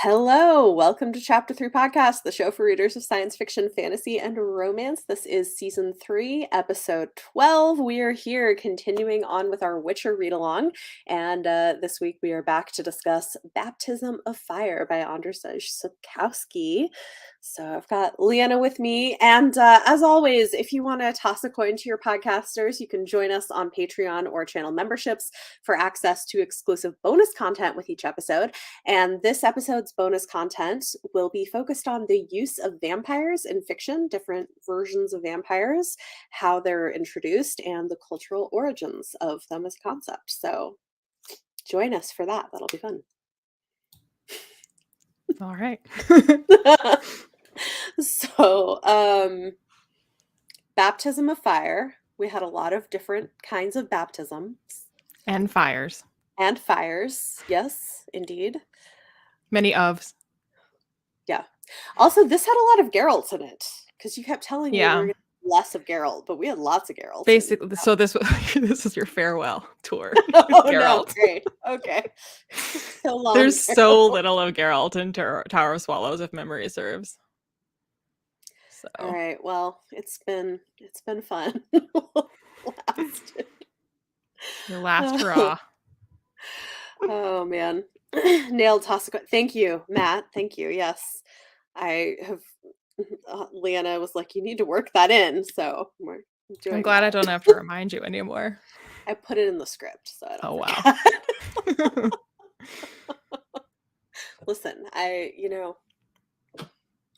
Hello, welcome to Chapter 3 Podcast, the show for readers of science fiction, fantasy, and romance. This is Season 3, Episode 12. We are here continuing on with our Witcher read-along, and this week we are back to discuss Baptism of Fire by Andrzej Sapkowski. So I've got Leanna with me, and as always, if you want to toss a coin to your podcasters, you can join us on Patreon or channel memberships for access to exclusive bonus content with each episode. And this episode's bonus content will be focused on the use of vampires in fiction, different versions of vampires, how they're introduced, and the cultural origins of them as a concept. So join us for that. That'll be fun. All right. So, Baptism of Fire. We had a lot of different kinds of baptisms. And fires. And fires. Yes, indeed. Many ofs. Yeah. Also, this had a lot of Geralts in it because you kept telling me we were going to have less of Geralt, but we had lots of Geralt. Basically, so this is your farewell tour. Oh no, great. Okay. So long. There's Geralt. so little of Geralt in Tower of Swallows, if memory serves. So. All right. Well, it's been fun. Your last hurrah. Oh man. Nailed toss. Thank you, Matt. Thank you. Yes. I have Leanna was like, you need to work that in. So we're doing I'm glad that. I don't have to remind you anymore. I put it in the script, so I don't wow. Listen,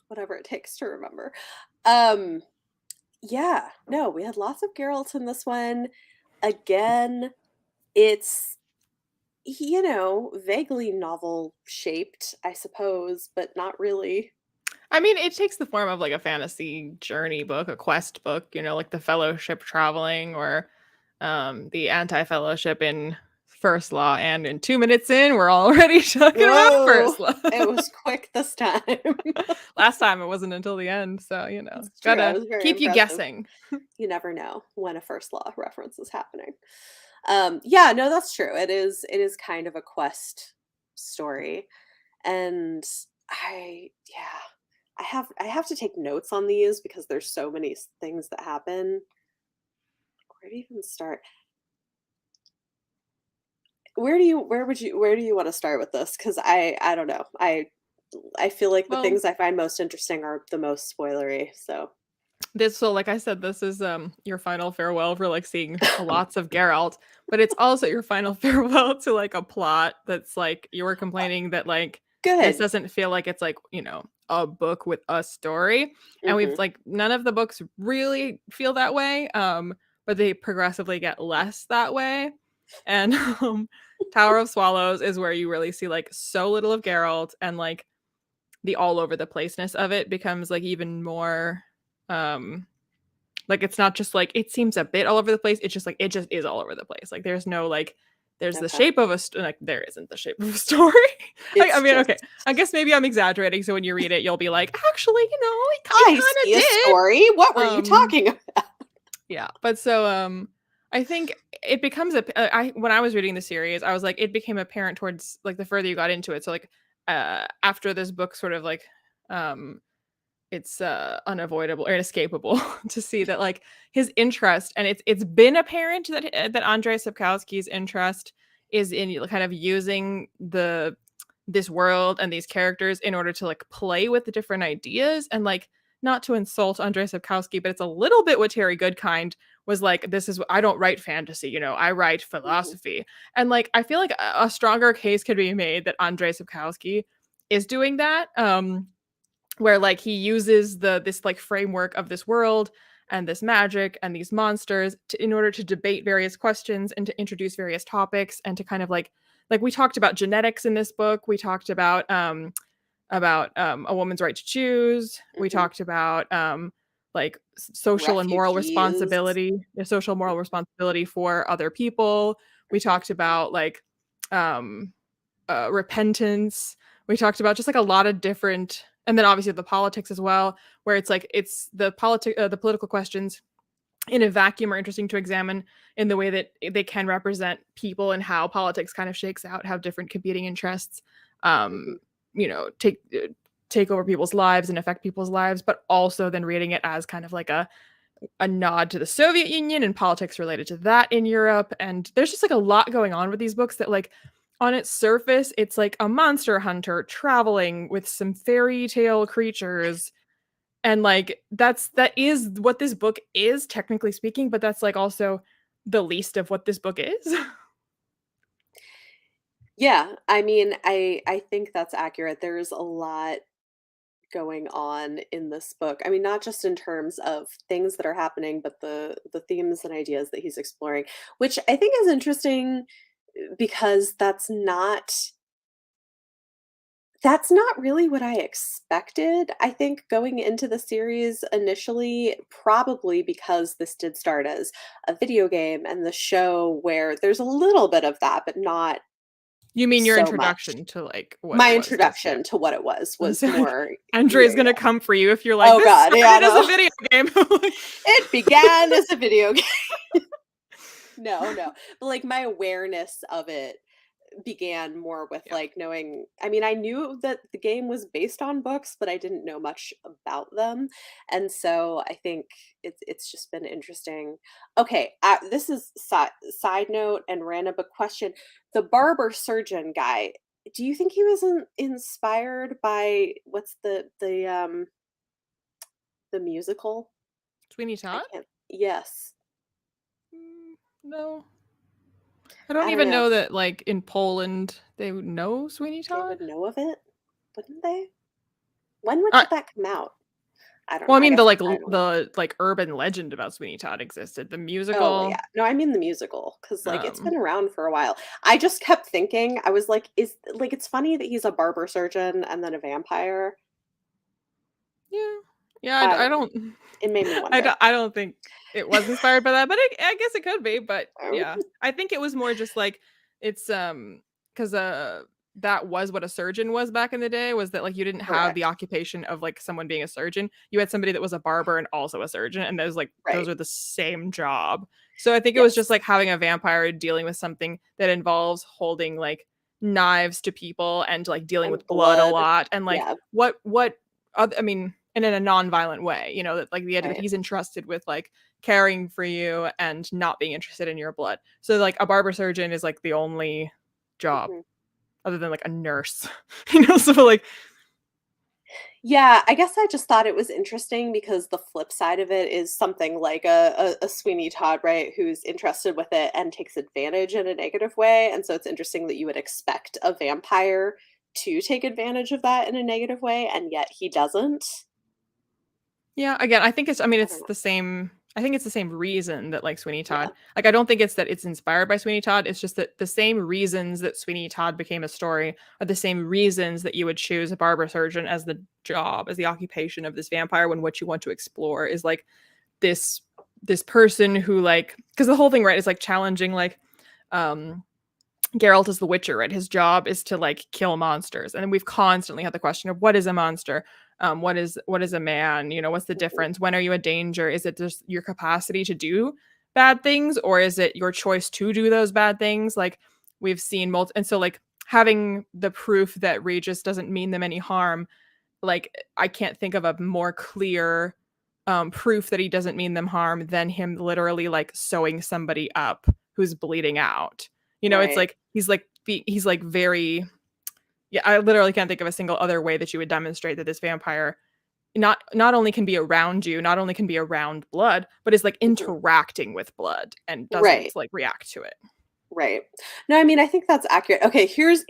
whatever it takes to remember. Yeah, no, we had lots of Geralt in this one. Again, it's vaguely novel shaped, I suppose, but not really. I mean, it takes the form of like a fantasy journey book, a quest book, like the Fellowship Traveling or the Anti-Fellowship in First Law. And in 2 minutes in, we're already talking about First Law. It was quick this time. Last time it wasn't until the end, so gotta keep you guessing. You never know when a First Law reference is happening. Yeah, no, that's true. It is kind of a quest story, and I have to take notes on these because there's so many things that happen. Where do you even start? Where do you want to start with this? Because I don't know. I feel like the things I find most interesting are the most spoilery. So like I said, this is your final farewell for like seeing lots of Geralt, but it's also your final farewell to like a plot that's like you were complaining that like this doesn't feel like it's like a book with a story, and we've like none of the books really feel that way, but they progressively get less that way. And Tower of Swallows is where you really see like so little of Geralt, and like the all over the placeness of it becomes like even more like it's not just like it seems a bit all over the place, it's just like it just is all over the place. Like there's no like there's the shape of a like there isn't the shape of a story. I mean, okay, I guess maybe I'm exaggerating, so when you read it you'll be like, actually, it kind of did a story. What were you talking about? Yeah, but so I think it becomes when I was reading the series, I was like, it became apparent towards like the further you got into it. So like after this book sort of like it's unavoidable or inescapable to see that like his interest, and it's been apparent that Andrzej Sapkowski's interest is in kind of using this world and these characters in order to like play with the different ideas, and like not to insult Andrzej Sapkowski, but it's a little bit what Terry Goodkind was like, this is I don't write fantasy, I write philosophy. And like I feel like a stronger case could be made that Andrzej Sapkowski is doing that, where like he uses this like framework of this world and this magic and these monsters in order to debate various questions and to introduce various topics, and to kind of like we talked about genetics in this book, we talked about a woman's right to choose, we talked about like social and moral responsibility, the social moral responsibility for other people, we talked about like repentance, we talked about just like a lot of different. And then obviously the politics as well, where it's like it's the political questions in a vacuum are interesting to examine in the way that they can represent people and how politics kind of shakes out, how different competing interests take over people's lives and affect people's lives, but also then reading it as kind of like a nod to the Soviet Union and politics related to that in Europe. And there's just like a lot going on with these books that, like, on its surface, it's like a monster hunter traveling with some fairy tale creatures. And like that is what this book is, technically speaking, but that's like also the least of what this book is. Yeah, I mean, I think that's accurate. There's a lot going on in this book. I mean, not just in terms of things that are happening, but the themes and ideas that he's exploring, which I think is interesting because that's not really what I expected. I think going into the series initially, probably because this did start as a video game and the show where there's a little bit of that, but not You mean your so much. introduction to like what My it was? Because yeah, introduction to what it was so more, Andre's gonna come for you if you're like, oh this god, yeah, started as a no. video game. Like, It began as a video game. No, no. But like my awareness of it began more with yeah. like knowing, I mean, I knew that the game was based on books, but I didn't know much about them. And so I think it's just been interesting. Okay, this is side note and random but question. The barber surgeon guy, do you think he was inspired by what's the musical? Sweeney I Todd? can't. Yes. No. I don't I don't even know. know that like in Poland they would know Sweeney They Todd. would know of it, wouldn't they? When Uh, did that come out? I don't well, know. I I mean guess the I'm like probably wrong. the like urban legend about Sweeney Todd existed. The Oh, well, yeah. musical, No, I mean the musical because like it's um, been around for a while. I just kept thinking, I was like, is like it's funny that he's a barber surgeon and then a vampire. yeah, yeah. I I don't know. don't, It made me wonder. I don't think it was inspired by that, but I guess it could be. But Um, yeah, I think it was more just like it's because that was what a surgeon was back in the day, was that like you didn't have the Correct. occupation of like someone being a surgeon. You had somebody that was a barber and also a surgeon, and those Right. are the same job. So I think it was just Yes. like having a vampire dealing with something that involves holding like knives to people and like dealing And with blood a blood. lot, and like Yeah. what I mean, and in a non-violent way, that like the idea that Right. he's entrusted with like caring for you and not being interested in your blood. So like a barber surgeon is like the only job Mhm. other than like a nurse, so like Yeah, I guess I just thought it was interesting because the flip side of it is something like a Sweeney Todd, right, who's interested with it and takes advantage in a negative way. And so it's interesting that you would expect a vampire to take advantage of that in a negative way, and yet he doesn't. yeah, again, I mean, I don't it's know. the same. I think it's the same reason that like Sweeney Yeah. Todd. Like, I don't think it's that it's inspired by Sweeney Todd. It's just that the same reasons that Sweeney Todd became a story are the same reasons that you would choose a barber surgeon as the job, as the occupation of this vampire, when what you want to explore is like this this person who like, because the whole thing, right, is like challenging like um Geralt is the Witcher, right? His job is to like kill monsters, and then we've constantly had the question of what is a monster, what is a man? What's the Mhm. difference? When are you a danger? Is it just your capacity to do bad things, or is it your choice to do those bad things? Like we've seen and so like having the proof that Regis doesn't mean them any harm. Like I can't think of a more clear proof that he doesn't mean them harm than him literally like sewing somebody up who's bleeding out. It's Right. like he's like very, yeah, I literally can't think of a single other way that you would demonstrate that this vampire not only can be around you, not only can be around blood, but is like Mhm. interacting with blood and Right. doesn't like react to it. Right. No, I mean, I think that's accurate. Okay, here's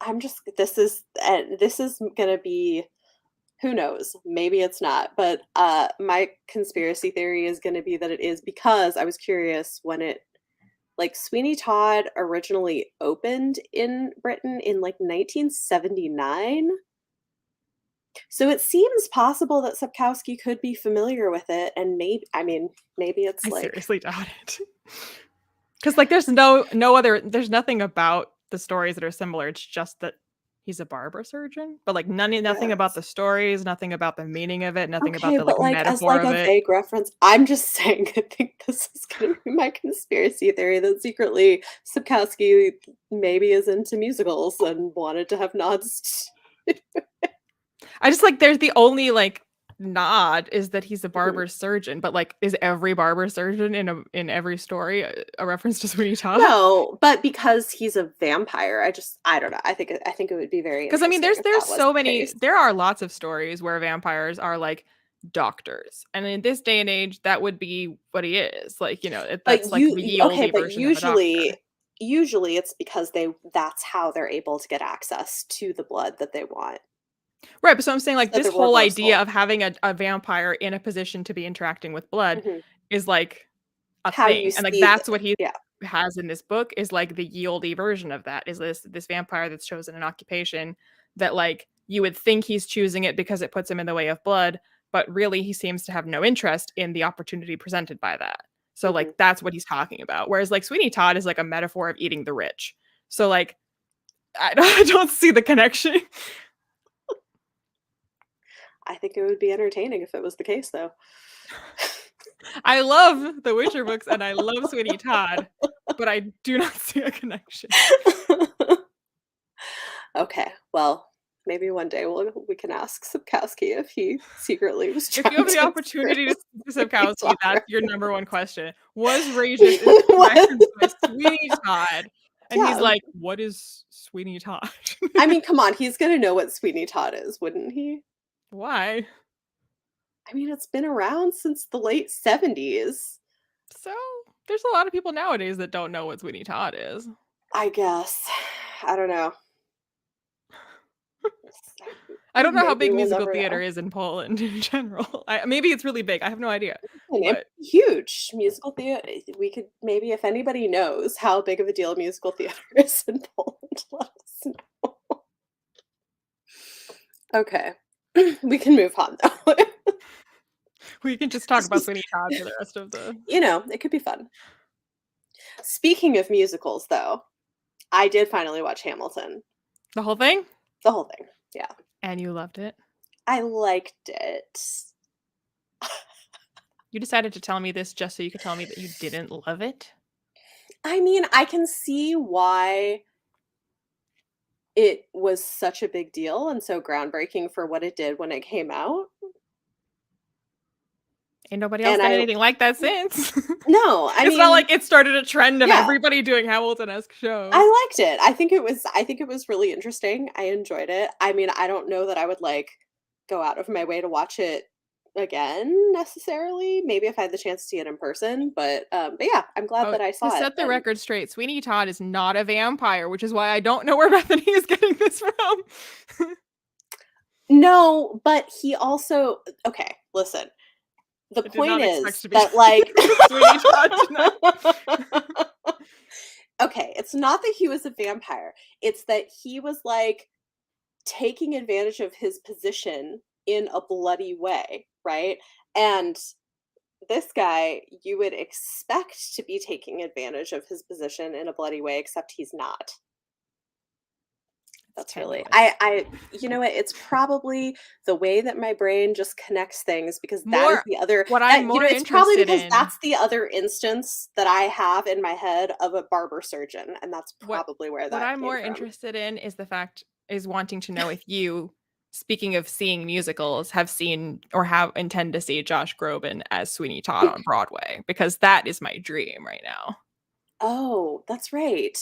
I'm just this is gonna be, who knows? Maybe it's not. But my conspiracy theory is going to be that it is because I was curious when it, like, Sweeney Todd originally opened in Britain in like 1979. So it seems possible that Sapkowski could be familiar with it, and maybe, I mean, maybe it's I like, seriously doubt it. Because like there's nothing about the stories that are similar. It's just that he's a barber surgeon, but like nothing about yes. the stories, nothing about the meaning of it, nothing about Okay, the like but like as metaphor like of a it. vague reference, I'm just saying I think this is gonna be my conspiracy theory that secretly Sapkowski maybe is into musicals and wanted to have nods I just like there's the only like nod is that he's a Mhm. barber surgeon, but like is every barber surgeon in every story a reference to Sweeney Todd? No, but because he's a vampire, I don't know. I think it would be very Because I mean, interesting if there's that was so the many. case. There are lots of stories where vampires are like doctors, and in this day and age, that would be what he is. Like But that's like the ye okay, olde but version of a doctor. usually it's because that's how they're able to get access to the blood that they want. Right, but so I'm saying like So this the whole idea reversal. of having a vampire in a position to be interacting with blood Mhm. is like a How you thing, and like see that's what he yeah. has in this book is like the ye olde version of that is this vampire that's chosen an occupation that like you would think he's choosing it because it puts him in the way of blood, but really he seems to have no interest in the opportunity presented by that. So like Mhm. that's what he's talking about. Whereas like Sweeney Todd is like a metaphor of eating the rich. So like I don't see the connection. I think it would be entertaining if it was the case, though. I love the Witcher books and I love Sweeney Todd, but I do not see a connection. Okay, well, maybe one day we can ask Sapkowski if he secretly was If you trying have the to insert opportunity to speak to Sweeney Sapkowski, Todd that's your number reference. one question. Was Regis What? referenced by Sweeney Todd? And he's Yeah, like, "What is Sweeney Todd?" I mean, come on, he's gonna know what Sweeney Todd is, wouldn't he? Why? I mean, it's been around since the late '70s. So there's a lot of people nowadays that don't know what Sweeney Todd is. I guess. I don't know. I don't know how Maybe big we'll musical never theater know. is in Poland in general. Maybe it's really big. I have no idea. And it's But huge. Musical theater we could maybe if anybody knows how big of a deal musical theater is in Poland, let us know. Okay. We can move on though. we can just talk This about was Sweeney Todd for the rest of the it could be fun. Speaking of musicals though, I did finally watch Hamilton. whole thing. The whole thing. Yeah. And you loved it. I liked it. You decided to tell me this just so you could tell me that you didn't love it? I mean, I can see why it was such a big deal and so groundbreaking for what it did when it came out. Ain't nobody else And done I anything like that since. no, I It's not mean, like it started a trend of yeah, everybody doing Hamilton-esque shows. I liked it. I think it was really interesting. I enjoyed it. I mean, I don't know that I would like go out of my way to watch it again necessarily. Maybe if I had the chance to see it in person, but yeah, I'm glad Oh, that I to saw it. set the And record straight, Sweeney Todd is not a vampire, which is why I don't know where Bethany is getting this from. no, but he also okay, listen. The I did point not expect is to be that like Sweeney Todd tonight. okay, it's not that he was a vampire. It's that he was like taking advantage of his position in a bloody way, right? And this guy, you would expect to be taking advantage of his position in a bloody way, except he's not. It's That's really tenuous. you know what? It's probably the way that my brain just connects things because that is More the other what I'm that more it's probably interested because in that's the other instance that I have in my head of a barber surgeon, and that's what probably where what that I'm came more from. interested in is the fact is wanting to know if you, speaking of seeing musicals, have seen or have intend to see Josh Groban as Sweeney Todd on Broadway because that is my dream right now. Oh, that's right.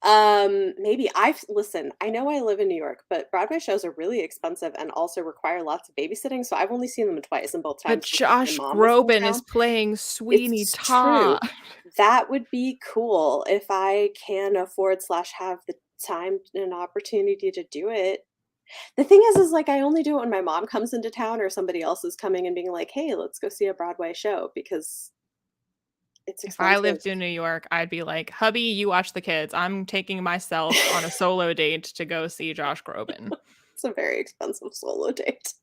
Maybe I've listen, I know I live in New York, but Broadway shows are really expensive and also require lots of babysitting, so I've only seen them twice, and both But times was because my Josh mom was in Groban is town. playing Sweeney It's true. Todd. That would be cool if I can afford slash have the time and opportunity to do it. The thing is like I only do it when my mom comes into town or somebody else is coming and being like, "Hey, let's go see a Broadway show," because it's If I expensive. lived in New York, I'd be like, "Hubby, you watch the kids. I'm taking myself on a solo date to go see Josh Groban." It's a very expensive solo date.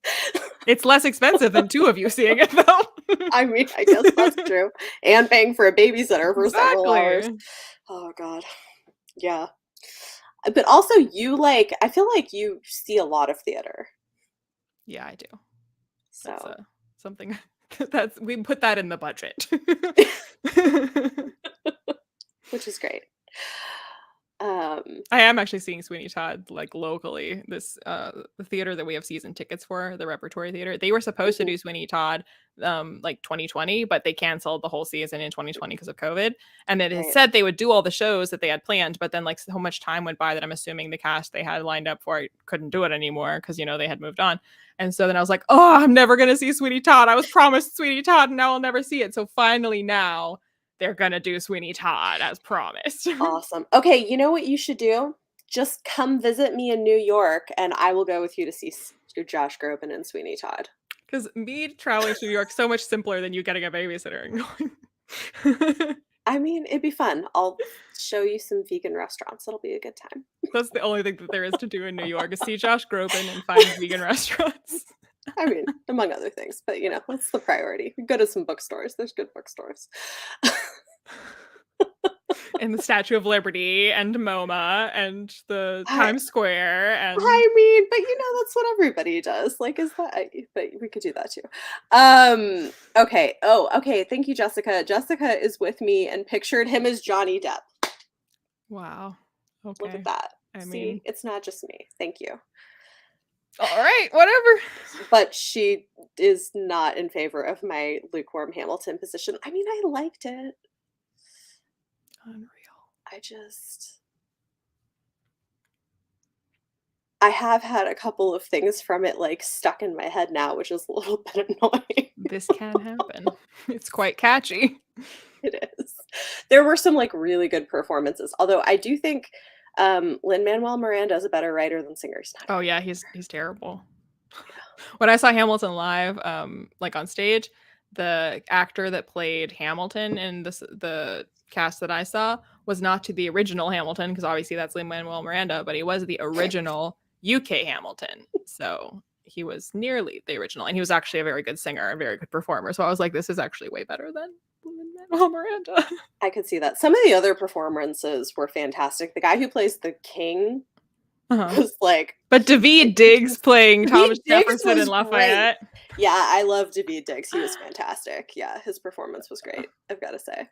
It's less expensive than two of you seeing it though. I mean, I guess that's true. And paying for a babysitter for several hours. Exactly. Oh god. Yeah. But also you like I feel like you see a lot of theater. Yeah, I do. That's So something that's we put that in the budget. which is great. I am actually seeing Sweeney Todd like locally. This the theater that we have season tickets for, the Repertory Theater. They were supposed to do Sweeney Todd like 2020, but they canceled the whole season in 2020 because of COVID. And then it Right. said they would do all the shows that they had planned, but then like so much time went by that I'm assuming the cast they had lined up for it couldn't do it anymore because you know they had moved on. And so then I was like, oh, I'm never gonna see Sweeney Todd. I was promised Sweeney Todd, and now I'll never see it. So finally now they're gonna do Sweeney Todd as promised. Awesome. Okay, you know what you should do? Just come visit me in New York, and I will go with you to see Josh Groban and Sweeney Todd. Because me traveling to New York is so much simpler than you getting a babysitter and going. I mean, it'd be fun. I'll show you some vegan restaurants. It'll be a good time. That's the only thing that there is to do in New York is see Josh Groban and find vegan restaurants. I mean, among other things, but you know, that's the priority. Go to some bookstores. There's good bookstores. And the Statue of Liberty and MoMA and the Times Square and I mean, but you know, that's what everybody does. Like, is that? But we could do that too. Okay. Oh, okay. Thank you, Jessica. Jessica is with me and pictured him as Johnny Depp. wow. Look Okay. at that. I See, mean, it's not just me. Thank you. all right, whatever. But she is not in favor of my lukewarm Hamilton position. I mean, I liked it. Unreal. I have had a couple of things from it like stuck in my head now, which is a little bit annoying. This can happen. It's quite catchy. It is. There were some like really good performances, although I do think Lin-Manuel Miranda is a better writer than singer. Oh yeah, he's terrible. When I saw Hamilton live, like on stage, the actor that played Hamilton in the cast that I saw was not to the original Hamilton, because obviously that's Lin-Manuel Miranda, but he was the original UK Hamilton. So he was nearly the original, and he was actually a very good singer and very good performer. So I was like, this is actually way better than Lin-Manuel Miranda. I could see that. Some of the other performances were fantastic. The guy who plays the king was like, but David Diggs playing Thomas Jefferson and great. Lafayette. Yeah, I love David Diggs. He was fantastic. Yeah, his performance was great, I've got to say.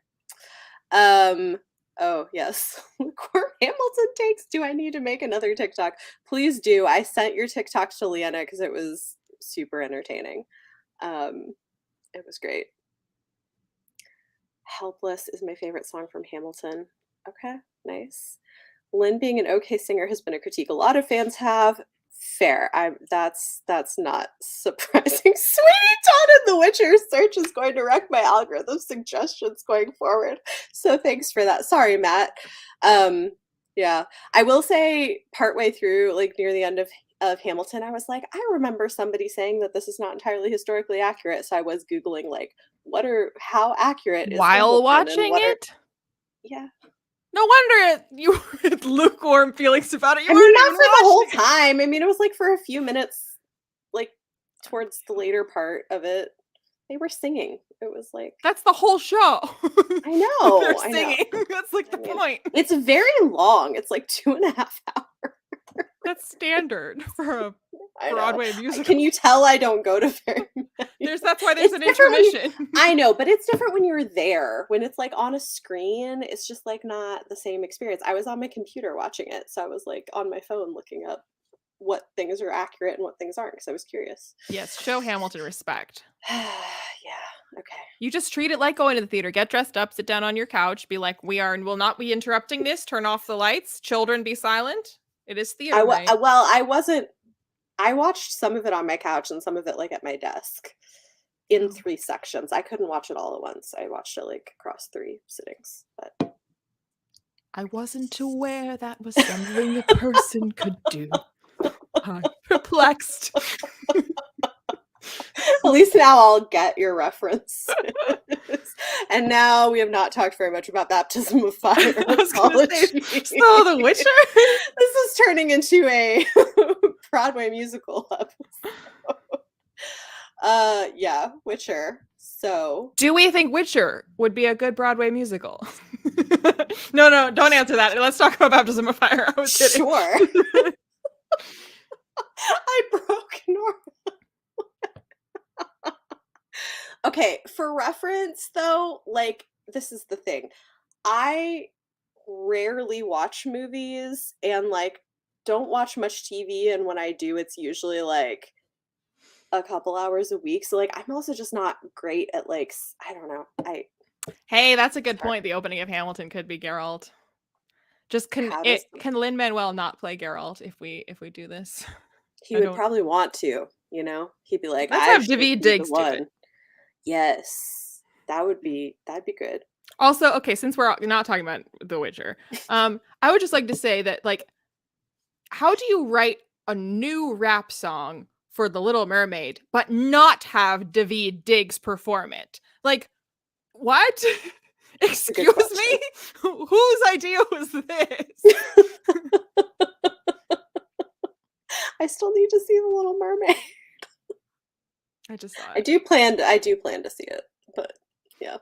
Oh yes. Lukewarm Hamilton takes. Do I need to make another TikTok? Please do. I sent your TikTok to Leanna because it was super entertaining. It was great. Helpless is my favorite song from Hamilton. Okay, nice. Lynn being an okay singer has been a critique a lot of fans have. Fair. That's not surprising. Sweetie Todd and The Witcher search is going to wreck my algorithm suggestions going forward. So thanks for that. Sorry, Matt. Yeah. I will say partway through, like near the end of Hamilton, I was like, I remember somebody saying that this is not entirely historically accurate. So I was Googling like how accurate is while Hamilton watching it? Yeah. No wonder you had lukewarm feelings about it. I mean, not for the whole time. I mean, it was like for a few minutes, like towards the later part of it. They were singing. It was like that's the whole show. I know. They're singing. That's like the point. It's very long. It's like 2.5 hours. That's standard for a Broadway musical. Can you tell I don't go to very many? That's why there's an intermission. I know, but it's different when you're there. When it's like on a screen, it's just like not the same experience. I was on my computer watching it, so I was like on my phone looking up what things are accurate and what things aren't because I was curious. Yes, show Hamilton respect. Yeah, okay. You just treat it like going to the theater. Get dressed up, sit down on your couch, be like, will not be interrupting this. Turn off the lights. Children, be silent. It is theater night. Well, I wasn't. I watched some of it on my couch and some of it like at my desk in 3 sections. I couldn't watch it all at once. I watched it like across 3 sittings. But I wasn't aware that was something a person could do. I'm perplexed. At least now I'll get your reference. And now we have not talked very much about Baptism of Fire. I was gonna say, so The Witcher? This is turning into a Broadway musical episode. Yeah, Witcher. So do we think Witcher would be a good Broadway musical? No, don't answer that. Let's talk about Baptism of Fire. I was kidding. Sure. I broke Nora. Okay, for reference though, like this is the thing. I rarely watch movies and, like, don't watch much TV, and when I do, it's usually, like, a couple hours a week, so, like, I'm also just not great at, like, I don't know, Hey, that's a it's good hard. point. The opening of Hamilton could be Geralt. Just can How does it can Lin-Manuel not play Geralt if we do this? he I would don't. probably want to, you know? He'd be like, Let's "I have should David be the Diggs do it. one." Yes. That'd be good. Also, okay, since we're not talking about The Witcher, I would just like to say that, like, how do you write a new rap song for The Little Mermaid but not have David Diggs perform it? Like, what? It's a good Excuse question. me? Whose idea was this? I still need to see The Little Mermaid. I just saw I it. do plan to see it, but yeah.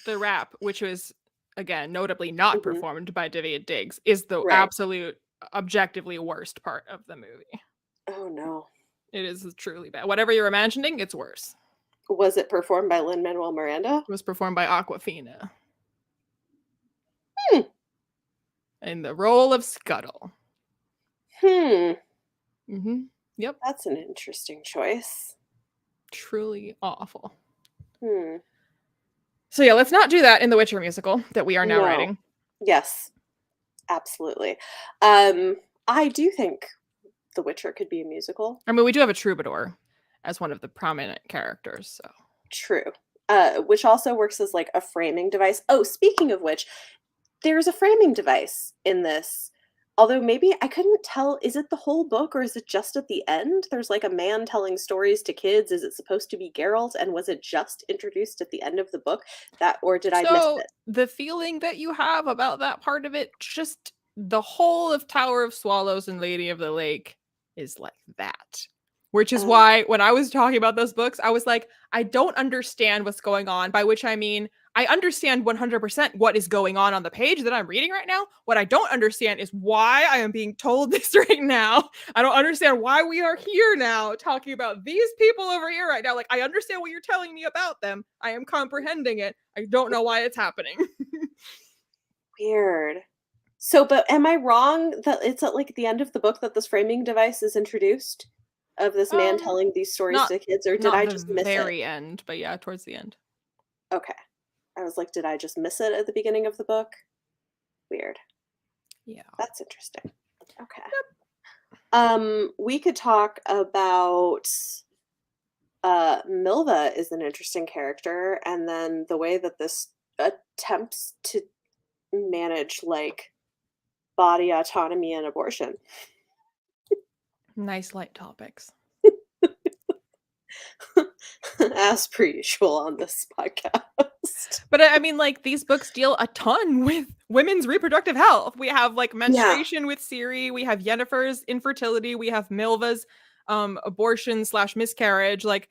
The rap, which was again notably not Mhm. performed by David Diggs, is the Right. absolute objectively worst part of the movie. Oh, no. It is truly bad. Whatever you're imagining, it's worse. Was it performed by Lin-Manuel Miranda? It was performed by Aquafina Hmm. in the role of Scuttle. Hmm. Yep. That's an interesting choice. Truly awful. Hmm. So yeah, let's not do that in the Witcher musical that we are now No. writing. Yes, absolutely. I do think The Witcher could be a musical. I mean, we do have a troubadour as one of the prominent characters, so. True. Which also works as, like, a framing device. Oh, speaking of which, there's a framing device in this. Although maybe I couldn't tell, is it the whole book or is it just at the end? There's like a man telling stories to kids. Is it supposed to be Geralt? And was it just introduced at the end of the book? That, or did I miss So it? the feeling that you have about that part of it, just the whole of Tower of Swallows and Lady of the Lake is like that. Which is Oh, why when I was talking about those books, I was like, I don't understand what's going on, by which I mean I understand 100% what is going on the page that I'm reading right now. What I don't understand is why I am being told this right now. I don't understand why we are here now talking about these people over here right now. Like, I understand what you're telling me about them. I am comprehending it. I don't know why it's happening. weird. So, but am I wrong that it's at like the end of the book that this framing device is introduced of this man um, telling these stories not to kids, or did not I the just miss it? very end, but yeah, towards the end. Okay. I was like, did I just miss it at the beginning of the book? Weird. Yeah. That's interesting. Okay. We could talk about Milva is an interesting character, and then the way that this attempts to manage like body autonomy and abortion. Nice light topics. As per usual on this podcast. But I mean, like, these books deal a ton with women's reproductive health. We have like Yeah. menstruation with Ciri, we have Yennefer's infertility, we have Milva's abortion slash miscarriage. Like,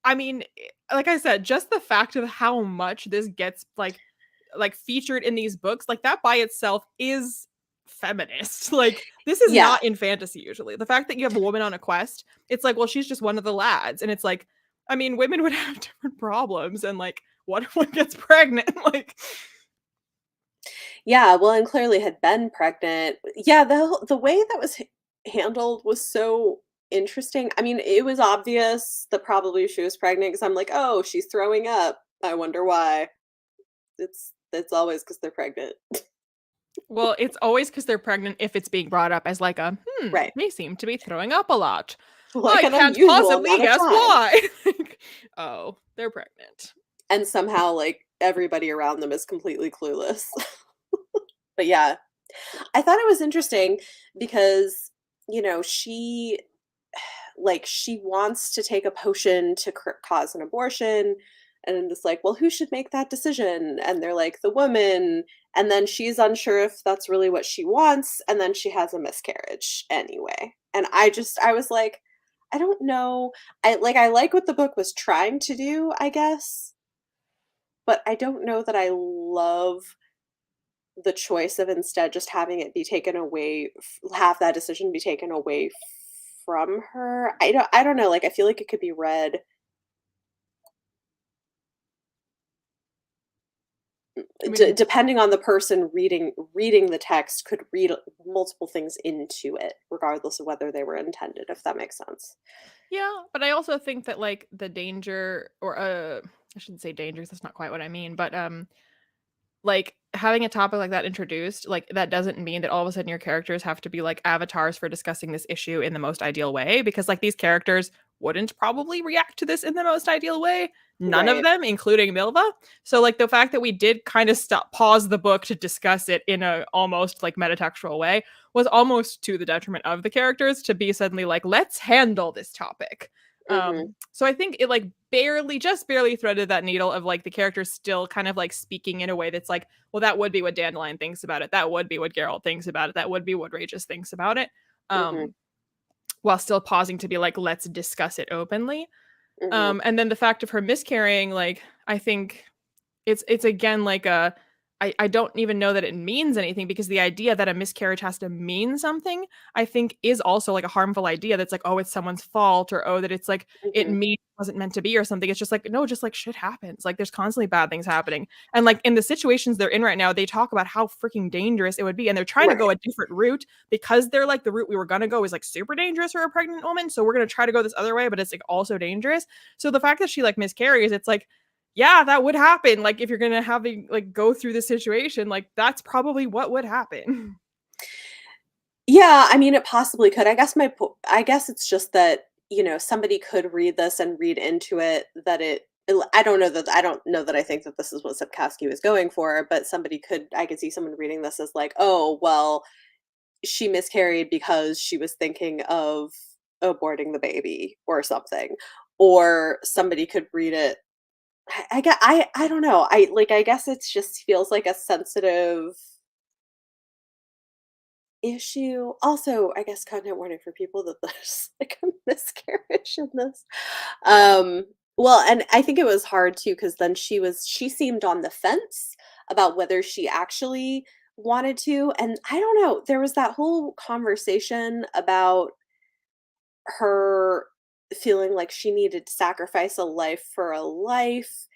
I mean, like I said, just the fact of how much this gets like featured in these books, like that by itself is feminist. Like, this is Yeah. not in fantasy usually. The fact that you have a woman on a quest, it's like, well, she's just one of the lads, and it's like, I mean, women would have different problems, and like, what if one gets pregnant? Like, Yeah, well, and clearly had been pregnant. Yeah, the way that was handled was so interesting. I mean, it was obvious that probably she was pregnant because I'm like, "Oh, she's throwing up. I wonder why." It's always because 'cause they're pregnant. well, it's always because they're pregnant if it's being brought up as like a, Right. they seem to be throwing up a lot. Like I an can't unusual possibly amount of guess time. why. Like, oh, they're pregnant. And somehow, like, everybody around them is completely clueless. But yeah, I thought it was interesting because, she like she wants to take a potion to cause an abortion, and it's like, well, who should make that decision? And they're like, the woman. And then she's unsure if that's really what she wants, and then she has a miscarriage anyway. And I was like, I don't know. I like what the book was trying to do, I guess, but I don't know that I love the choice of instead just having it be taken away, have that decision be taken away from her. I don't know, like, I feel like it could be read I mean, depending on the person reading the text, could read multiple things into it, regardless of whether they were intended, if that makes sense. yeah, but I also think that like the danger, or I shouldn't say dangers, that's not quite what I mean, but like having a topic like that introduced, like that doesn't mean that all of a sudden your characters have to be like avatars for discussing this issue in the most ideal way, because like these characters wouldn't probably react to this in the most ideal way. None of Right. them, including Milva. So like the fact that we did kind of pause the book to discuss it in a almost like metatextual way was almost to the detriment of the characters to be suddenly like, let's handle this topic. Mhm. So I think it like barely, just barely threaded that needle of like the characters still kind of like speaking in a way that's like, well, that would be what Dandelion thinks about it. That would be what Geralt thinks about it. That would be what Regis thinks about it. Mhm. Um, while still pausing to be like, let's discuss it openly. Mhm. And then the fact of her miscarrying, like, I think it's again like a I don't even know that it means anything, because the idea that a miscarriage has to mean something, I think is also like a harmful idea that's like, oh, it's someone's fault, or oh, that it's like it Mhm. wasn't meant to be or something. It's just like, no, just like shit happens. Like there's constantly bad things happening. And like in the situations they're in right now, they talk about how freaking dangerous it would be. And they're trying to go Right. a different route because they're like, the route we were gonna go is like super dangerous for a pregnant woman. So we're gonna try to go this other way, but it's like also dangerous. So the fact that she like miscarries, it's like, yeah, that would happen. Like if you're gonna have a, like go through the situation, like that's probably what would happen. Yeah, I mean, it possibly could. I guess it's just that, somebody could read this and read into it that I don't know that I think that this is what Sapkowski was going for, but I could see someone reading this as like, "Oh, well, she miscarried because she was thinking of aborting the baby," or something. Or somebody could read it I don't know. I guess it's just feels like a sensitive issue. Also, I guess content warning for people that there's like a miscarriage in this. Um, well, and I think it was hard too because then she seemed on the fence about whether she actually wanted to, and I don't know. There was that whole conversation about her feeling like she needed to sacrifice a life for a life,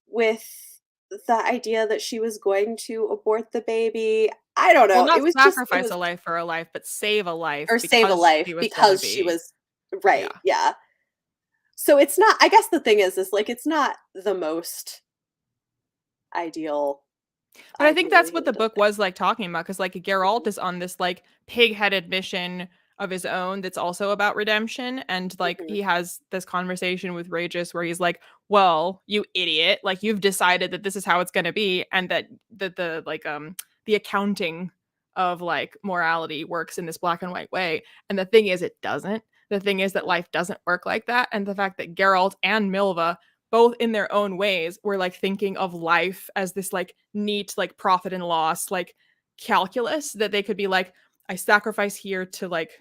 with the idea that she was going to abort the baby. I don't Well, know. not It sacrifice was a life for a life, but save a life or save a because life she was gonna because she be. was right, Yeah. yeah. So it's not I guess the thing is like it's not the most ideal But I think that's ideally what the handled book thing. was like talking about, because like Geralt Mhm, is on this like pig-headed mission of his own that's also about redemption, and like mhm, he has this conversation with Regis where he's like, "Well, you idiot! Like you've decided that this is how it's going to be, and that the like the accounting of like morality works in this black and white way." And the thing is, it doesn't. The thing is that mhm, life doesn't work like that, and the fact that Geralt and Milva, both in their own ways, were like thinking of life as this like neat like profit and loss like calculus, that they could be like, I sacrifice here to like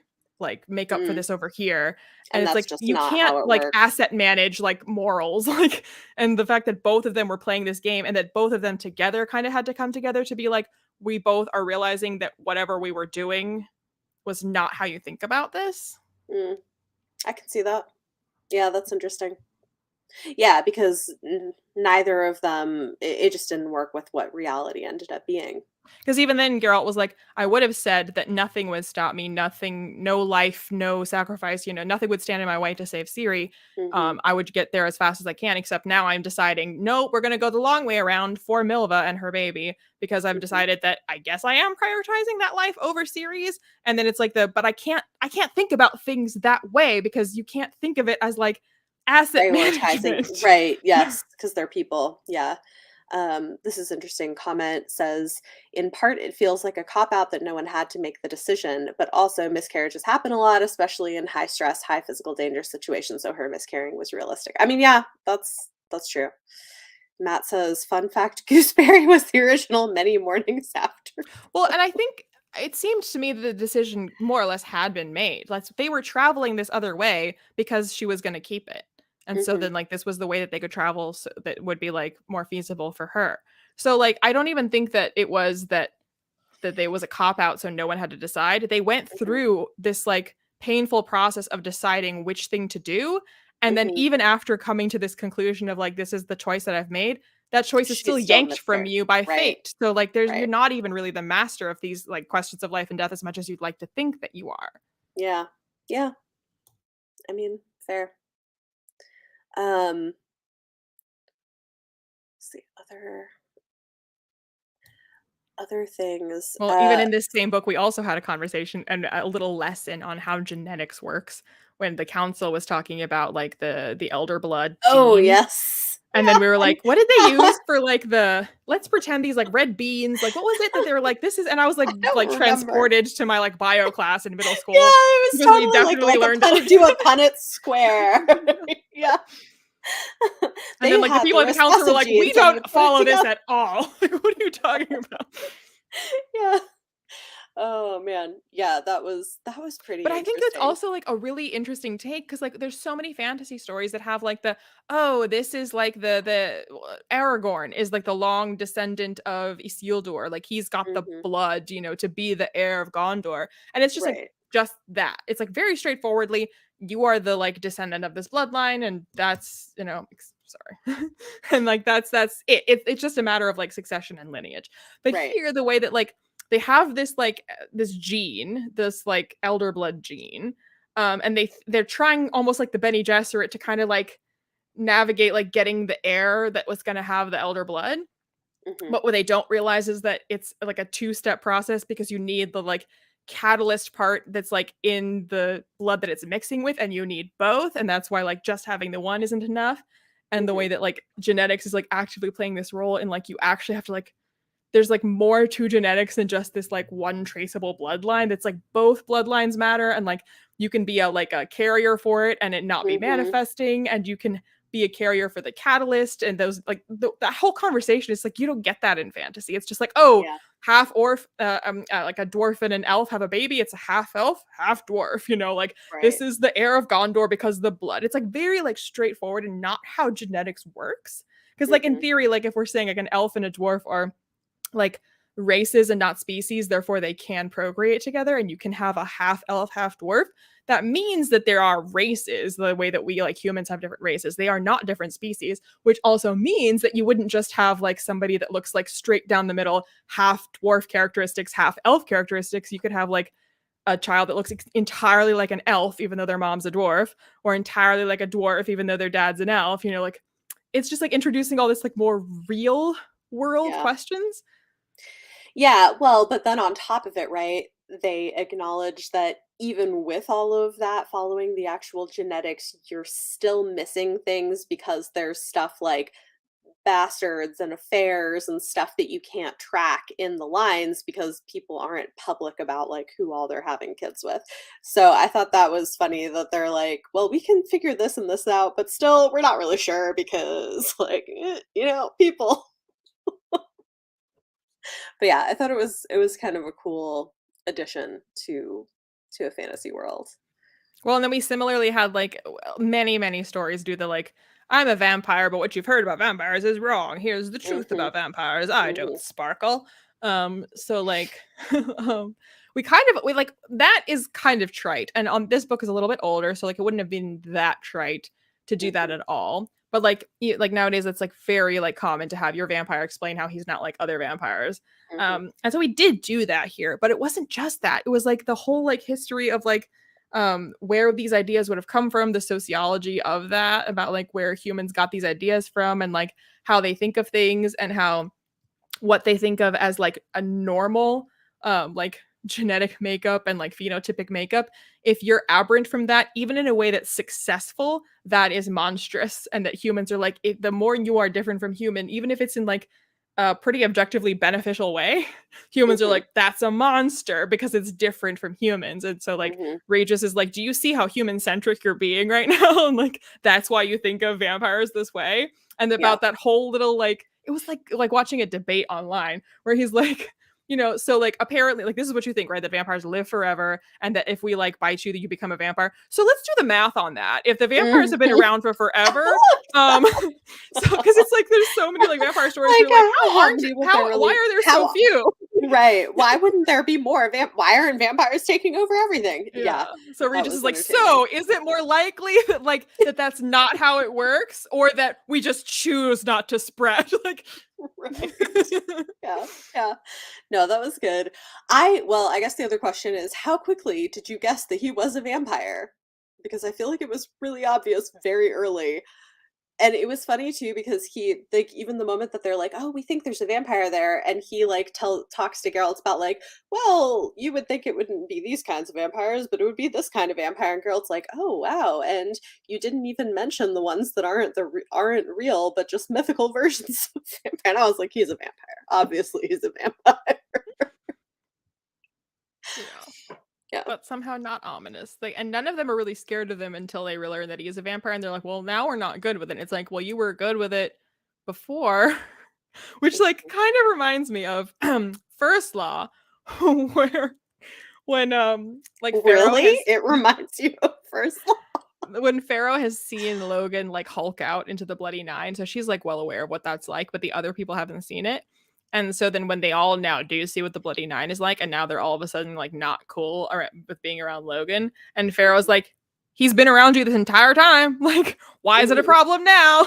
make up for mm, this over here. And and it's that's like just you not can't how it like works. asset manage like morals like, and the fact that both of them were playing this game, and that both of them together kind of had to come together to be like, we both are realizing that whatever we were doing was not how you think about this. Mm, I can see that. Yeah, that's interesting. Yeah, because neither of them it just didn't work with what reality ended up being. Because even then, Geralt was like, I would have said that nothing would stop me, nothing, no life, no sacrifice, nothing would stand in my way to save Ciri. Mhm, I would get there as fast as I can, except now I'm deciding, no, we're going to go the long way around for Milva and her baby, because I've mhm. decided that I guess I am prioritizing that life over Ciri's. And then it's like but I can't think about things that way, because you can't think of it as like asset Prioritizing, management. right, Yeah. yes, because 'cause they're people, yeah. This is interesting comment says, "In part, it feels like a cop-out that no one had to make the decision, but also miscarriages happen a lot, especially in high stress, high physical danger situations, so her miscarrying was realistic." I mean, yeah, that's true. Matt says, "Fun fact, gooseberry was the original many mornings after." Well, and I think it seemed to me that the decision more or less had been made. Like they were traveling this other way because she was going to keep it. And so Mhm, then like this was the way that they could travel, so that would be like more feasible for her. So like I don't even think that it was that there was a cop out so no one had to decide. They went mhm, through this like painful process of deciding which thing to do. And then mhm, even after coming to this conclusion of like, this is the choice that I've made, that choice is still She's still yanked from Mister. you by Right. fate. So like you're Right. not even really the master of these like questions of life and death as much as you'd like to think that you are. Yeah. Yeah. I mean, fair. Um, let's see, other things. Well, even in this same book, we also had a conversation and a little lesson on how genetics works when the council was talking about like the elder blood Oh, gene. yes. And then we were like, what did they use for like let's pretend these like red beans, like what was it that they were like, this is, and I was I don't remember. transported to my like bio class in middle Yeah, school it was because we totally definitely like a learned Punnett do a Punnett square. Yeah. and then They like the had people the at the council were recessive like, we genes and you don't put it follow this together. at all. Like, what are you talking about? Yeah. Oh, man. Yeah, that was pretty But I think that's interesting. also, like, a really interesting take because like, there's so many fantasy stories that have, like, "Oh, this is, like, Aragorn is, like, the long descendant of Isildur, like, he's got the Mhm. blood, to be the heir of Gondor," and it's just, like, Right. just that. It's, like, very straightforwardly, you are the, like, descendant of this bloodline, and that's, sorry. And, like, that's it. It's just a matter of, like, succession and lineage. But Right. here, the way that, like, they have this like this gene, this like elder blood gene, and they're trying almost like the Benny Gesserit to kind of like navigate like getting the heir that was going to have the elder blood. Mhm. But what they don't realize is that it's like a two-step process because you need the like catalyst part that's like in the blood that it's mixing with, and you need both, and that's why like just having the one isn't enough. And the way Mhm. that like genetics is like actively playing this role, and like you actually have to like there's like more to genetics than just this like one traceable bloodline. That's like both bloodlines matter, and like you can be a carrier for it and it not be Mhm. manifesting, and you can be a carrier for the catalyst, and those like that whole conversation is like you don't get that in fantasy. It's just like, oh, Yeah. half orc, like a dwarf and an elf have a baby, it's a half elf half dwarf, like this Right. is the heir of Gondor because the blood. It's like very like straightforward and not how genetics works. Because like in Mhm. theory, like if we're saying like an elf and a dwarf are like races and not species, therefore they can procreate together, and you can have a half elf half dwarf. That means that there are races the way that we like humans have different races. They are not different species, which also means that you wouldn't just have like somebody that looks like straight down the middle, half dwarf characteristics half elf characteristics. You could have like a child that looks entirely like an elf even though their mom's a dwarf, or entirely like a dwarf even though their dad's an elf. Like it's just like introducing all this like more real world Yeah. questions. Yeah, well, but then on top of it, right, they acknowledge that even with all of that following the actual genetics, you're still missing things because there's stuff like bastards and affairs and stuff that you can't track in the lines because people aren't public about like who all they're having kids with. So I thought that was funny that they're like, well, we can figure this and this out, but still we're not really sure because like people. But yeah, I thought it was kind of a cool addition to a fantasy world. Well, and then we similarly had like many, many stories do the like, I'm a vampire, but what you've heard about vampires is wrong. Here's the truth Mhm. about vampires. I don't Mhm. sparkle. So like um we like that is kind of trite. And this book is a little bit older, so like it wouldn't have been that trite to do that Mhm. at all. But like like nowadays it's like very like common to have your vampire explain how he's not like other vampires. Mhm. And so we did do that here, but it wasn't just that. It was like the whole like history of like where these ideas would have come from, the sociology of that, about like where humans got these ideas from, and like how they think of things, and how what they think of as like a normal like genetic makeup and like phenotypic makeup, if you're aberrant from that even in a way that's successful, that is monstrous. And that humans are like, the more you are different from human, even if it's in like a pretty objectively beneficial way, humans are Mhm. like, that's a monster because it's different from humans. And so like Mhm. Regis is like, do you see how human centric you're being right now? And like that's why you think of vampires this way. And Yeah. about that whole little like, it was like watching a debate online where he's like, so like apparently like this is what you think, right? That vampires live forever, and that if we like bite you, that you become a vampire. So let's do the math on that. If the vampires have been Mhm. around for forever, so because it's like there's so many like vampire stories where Like, you're like, how many people can why relate? are there so How few? Right. Why wouldn't there be more? Why aren't vampires taking over everything? Yeah, So that Regis was is like, entertaining. so is it more likely that that's not how it works, or that we just choose not to spread? Like, Right. Yeah, yeah. No, that was good. Well, I guess the other question is, how quickly did you guess that he was a vampire? Because I feel like it was really obvious very early. And it was funny too because he like even the moment that they're like, "Oh, we think there's a vampire there," and he like talks to Geralt about like, "Well, you would think it wouldn't be these kinds of vampires, but it would be this kind of vampire." And Geralt's like, "Oh, wow!" And you didn't even mention the ones that aren't real, but just mythical versions of vampire. And I was like, "He's a vampire. Obviously, he's a vampire." yeah. Yeah. But somehow not ominous. Like, and none of them are really scared of him until they learn that he is a vampire, and they're like, "Well, now we're not good with it." It's like, well, you were good with it before, which like kind of reminds me of First Law, where like Pharaoh Really? has It reminds you of First Law? when Pharaoh has seen Logan like Hulk out into the Bloody Nine, so she's like well aware of what that's like, but the other people haven't seen it. And so then when they all now do see what the Bloody Nine is like, and now they're all of a sudden like not cool with being around Logan, and Pharaoh's like, he's been around you this entire time. Like, why is it a problem now?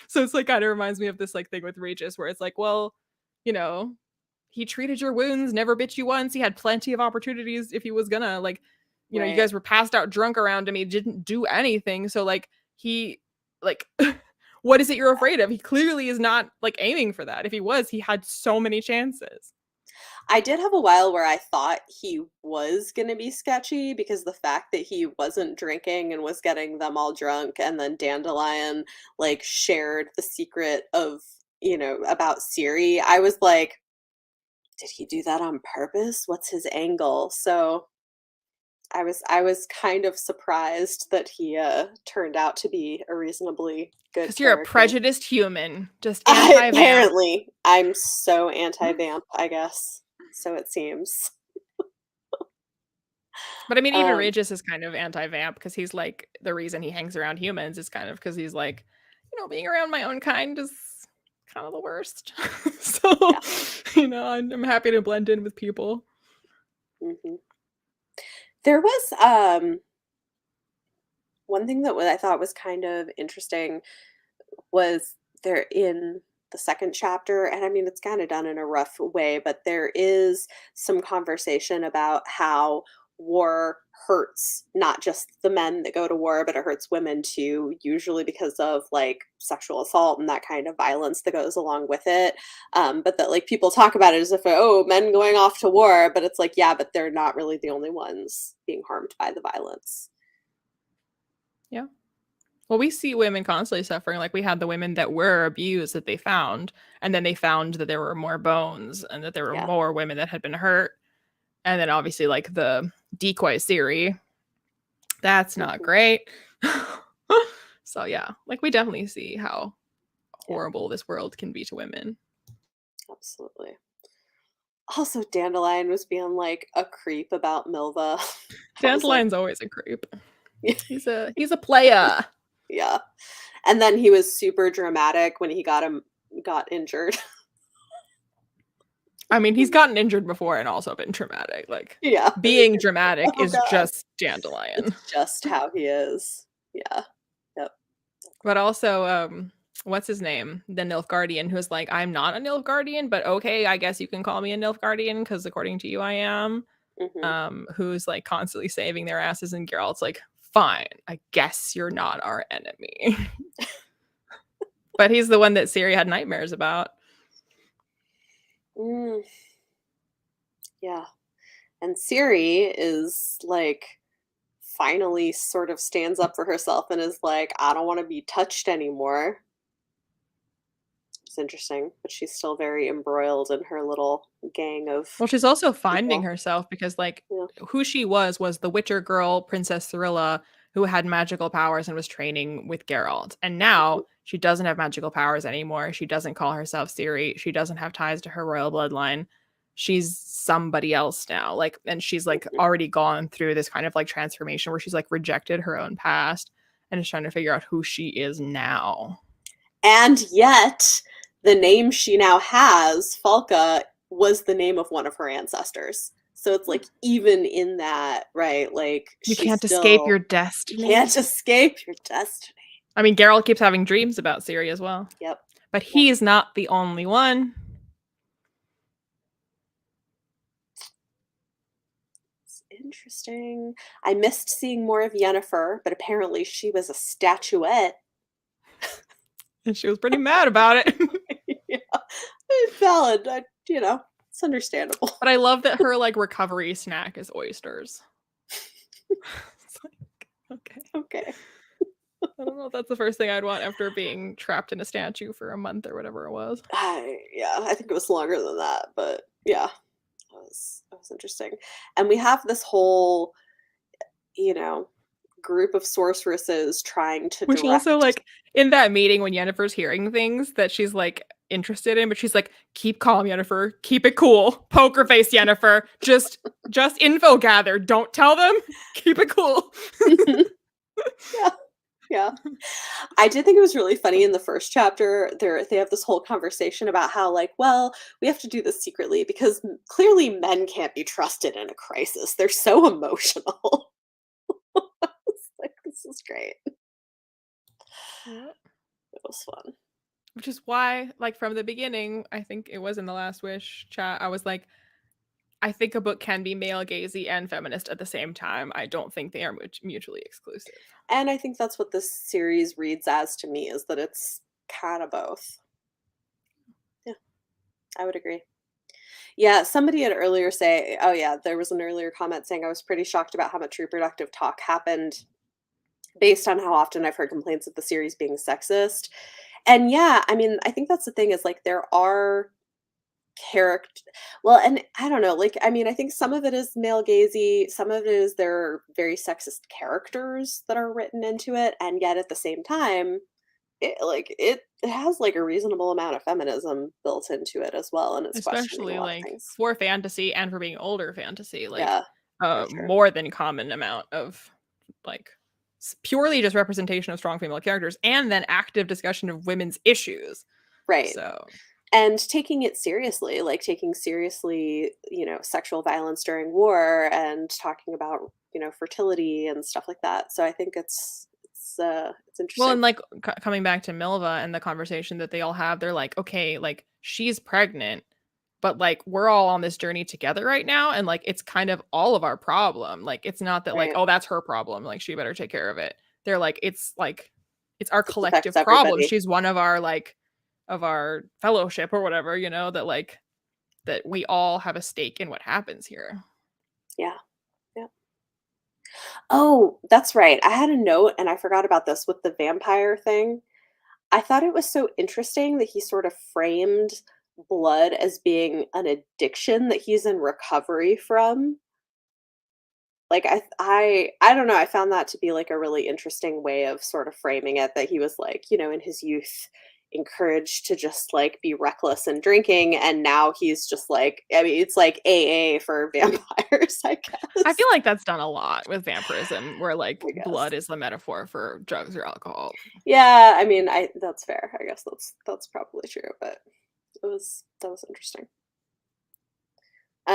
So it's like kind of reminds me of this like thing with Regis, where it's like, well, you know, he treated your wounds, never bit you once. He had plenty of opportunities if he was gonna like, you know, you Right. guys were passed out drunk around him. He didn't do anything. So like he like what is it you're afraid of? He clearly is not like aiming for that. If he was, he had so many chances. I did have a while where I thought he was gonna be sketchy because the fact that he wasn't drinking and was getting them all drunk, and then Dandelion like shared the secret of, about Siri, I was like, did he do that on purpose? What's his angle? So I was kind of surprised that he turned out to be a reasonably good Because you're a character. prejudiced human, just anti-vamp. Apparently, I'm so anti-vamp, I guess. So it seems. But I mean, even Um, Regis is kind of anti-vamp because he's like the reason he hangs around humans is kind of because he's like, being around my own kind is kind of the worst. So, yeah. I'm happy to blend in with people. hmm There was one thing that I thought was kind of interesting was there in the second chapter, and I mean it's kind of done in a rough way, but there is some conversation about how war hurts not just the men that go to war, but it hurts women too, usually because of like sexual assault and that kind of violence that goes along with it. But that like people talk about it as if, oh, men going off to war, but it's like, yeah, but they're not really the only ones being harmed by the violence. Yeah. Well, we see women constantly suffering. Like we had the women that were abused that they found, and then they found that there were more bones and that there were Yeah. more women that had been hurt. And then obviously like the decoy theory, that's not Mhm. great. So yeah, like we definitely see how Yeah, horrible this world can be to women. absolutely. Also, Dandelion was being like a creep about Milva. I was like, Dandelion's always a creep. He's a playa. yeah. And then he was super dramatic when he got injured. I mean, he's gotten injured before and also been traumatic. Like Yeah. being dramatic Oh is god. just Dandelion. It's just how he is. Yeah. Yep. But also, what's his name? The Nilfgaardian, who's like, I'm not a Nilfgaardian, but okay, I guess you can call me a Nilfgaardian because according to you, I am. hmm Who's like constantly saving their asses, and Geralt's like, fine, I guess you're not our enemy. But he's the one that Ciri had nightmares about. Mm, yeah. And Siri is like finally sort of stands up for herself and is like, I don't want to be touched anymore. It's interesting, but she's still very embroiled in her little gang of Well, she's also finding people. herself because, like, Yeah. who she was the Witcher girl, Princess Thrilla, who had magical powers and was training with Geralt. And now she doesn't have magical powers anymore. She doesn't call herself Ciri. She doesn't have ties to her royal bloodline. She's somebody else now. Like, and she's like Mhm. already gone through this kind of like transformation where she's like rejected her own past and is trying to figure out who she is now. And yet, the name she now has, Falca, was the name of one of her ancestors. So it's like even in that, right? Like You she can't escape still your destiny. can't escape your destiny. I mean, Geralt keeps having dreams about Ciri as well. Yep. But he's not the only one. It's interesting. I missed seeing more of Yennefer, but apparently she was a statuette. And she was pretty mad about it. Yeah. It's valid. It's understandable. But I love that her like recovery snack is oysters. It's like, okay. Okay. I don't know if that's the first thing I'd want after being trapped in a statue for a month or whatever it was. I think it was longer than that, but yeah, that was interesting. And we have this whole, you know, group of sorceresses trying to Which also, direct. like, in that meeting when Yennefer's hearing things that she's, like, interested in, but she's like, "Keep calm, Yennefer. Keep it cool. Poker face, Yennefer. Just info gather. Don't tell them. Keep it cool." Yeah. Yeah. I did think it was really funny in the first chapter. They have this whole conversation about how, like, well, we have to do this secretly because clearly men can't be trusted in a crisis. They're so emotional. It's like, this is great. Yep. It was fun. Which is why, like, from the beginning, I think it was in the Last Wish chat, I was like, I think a book can be male gazy and feminist at the same time. I don't think they are mutually exclusive. And I think that's what this series reads as to me, is that it's kind of both. Yeah, I would agree. Yeah, somebody had earlier say, oh yeah, there was an earlier comment saying I was pretty shocked about how much reproductive talk happened based on how often I've heard complaints of the series being sexist. And yeah, I mean, I think that's the thing, is like there are character well, and I don't know, like, I mean, I think some of it is male gazy, some of it is there are very sexist characters that are written into it, and yet at the same time, it has like a reasonable amount of feminism built into it as well, and it's questioning a Especially, lot of like, things. for fantasy and for being older fantasy, like, Yeah, for sure. more than common amount of, like, purely just representation of strong female characters and then active discussion of women's issues. Right. So, And taking it seriously, like taking seriously, sexual violence during war and talking about, fertility and stuff like that. So I think it's well, interesting. and, like, coming back to Milva and the conversation that they all have, they're like, "Okay, like, she's pregnant, but, like, we're all on this journey together right now, and, like, it's kind of all of our problem." Like, it's not that, like, Right. "Oh, that's her problem, like, she better take care of it." They're like, "It's our It affects collective problem. everybody. She's one of our, like of our fellowship or whatever, that, like, that we all have a stake in what happens here." Yeah. Yeah. Oh, that's right. I had a note and I forgot about this with the vampire thing. I thought it was so interesting that he sort of framed blood as being an addiction that he's in recovery from. Like, I don't know, I found that to be, like, a really interesting way of sort of framing it, that he was, like, in his youth, encouraged to just, like, be reckless and drinking, and now he's just, like, I mean, it's like AA for vampires, I I guess. feel like that's done a lot with vampirism, where, like, I blood guess. is the metaphor for drugs or alcohol. Yeah, I mean, I that's fair. I guess that's probably true, but that was interesting. We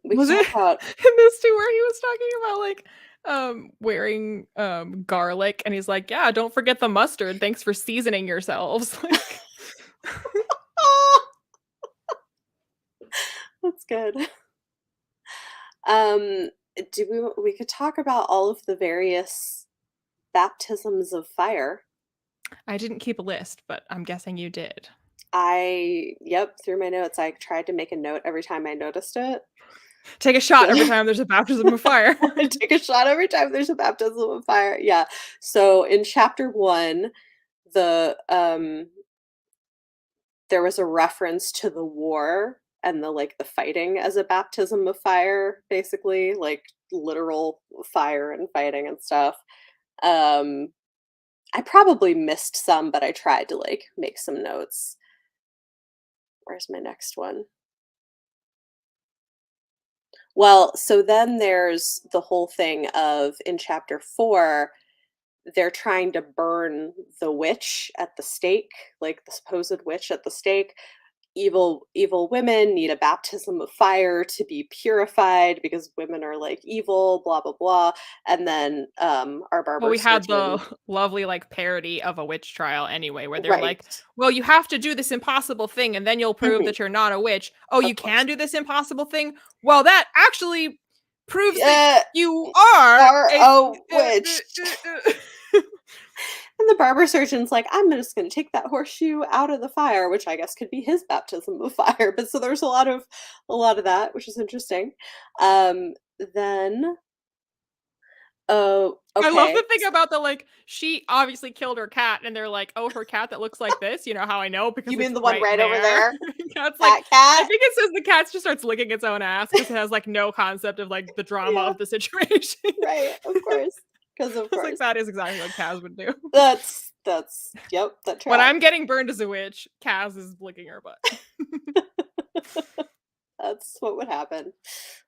could Was it talk about. in this too where he was talking about, like, wearing, garlic, and he's like, "Yeah, don't forget the mustard. Thanks for seasoning yourselves." Like, That's good. Um, do we could talk about all of the various baptisms of fire. I didn't keep a list, but I'm guessing you did. Yep, through my notes, I tried to make a note every time I noticed it. Take a shot every time there's a baptism of fire. I take a shot every time there's a baptism of fire. Yeah. So in chapter 1, the there was a reference to the war and the fighting as a baptism of fire, basically, like literal fire and fighting and stuff. Um I probably missed some, but I tried to make some notes. Where's my next one? Well, so then there's the whole thing of in chapter 4, they're trying to burn the witch at the stake, like the supposed witch at the stake. evil women need a baptism of fire to be purified because women are like evil, blah blah blah. And then our Well, barber we had surgeon, the lovely, like, parody of a witch trial anyway, where they're right? like, "Well, you have to do this impossible thing, and then you'll prove Mhm, that you're not a witch. Oh, of you course. can do this impossible thing? Well, that actually proves that Uh, you are are a" a witch. And the barber surgeon's like, I'm just going to take that horseshoe out of the fire, which I guess could be his baptism of fire. But so there's a lot of that, which is interesting. Then, oh, I love okay. the thing about the, like, she obviously killed her cat, and they're like, "Oh, her cat that looks like this, you know how I know? You Because mean it's the one right right over there." there? Cat's like Fat I cat? think it says the cat just starts licking its own ass because it has, like, no concept of, like, the drama Yeah, of the situation. right. Of course. Because of I was like, course. that is exactly what Kaz would do. Yep, that When tracks. I'm getting burned as a witch, Kaz is licking her butt. That's what would happen.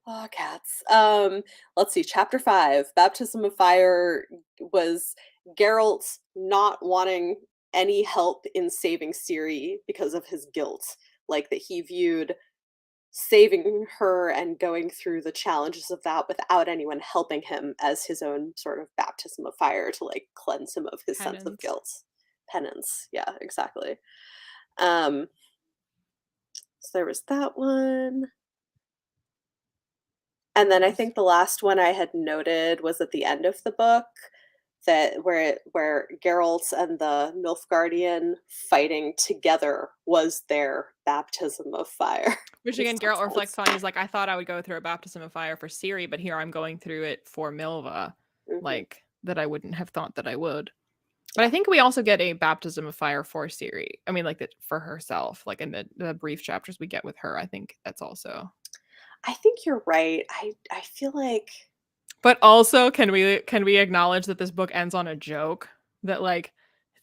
Oh, cats. Let's see. Chapter 5, Baptism of Fire was Geralt not wanting any help in saving Ciri because of his guilt. Like that he viewed saving her and going through the challenges of that without anyone helping him as his own sort of baptism of fire to like cleanse him of his sense of Penance. guilt. Penance. Yeah, exactly. Um, so there was that one. And then I Nice. think the last one I had noted was at the end of the book that where Geralt and the Nilfgaardian fighting together was their baptism of fire. Which Makes again, no Geralt reflects sense. on, he's like, I thought I would go through a baptism of fire for Ciri, but here I'm going through it for Milva. Mhm. Like, that I wouldn't have thought that I would. But I Yeah. think we also get a baptism of fire for Ciri. I mean, like that for herself, like in the brief chapters we get with her. I think that's also. I think you're right. I feel like But also, can we acknowledge that this book ends on a joke that like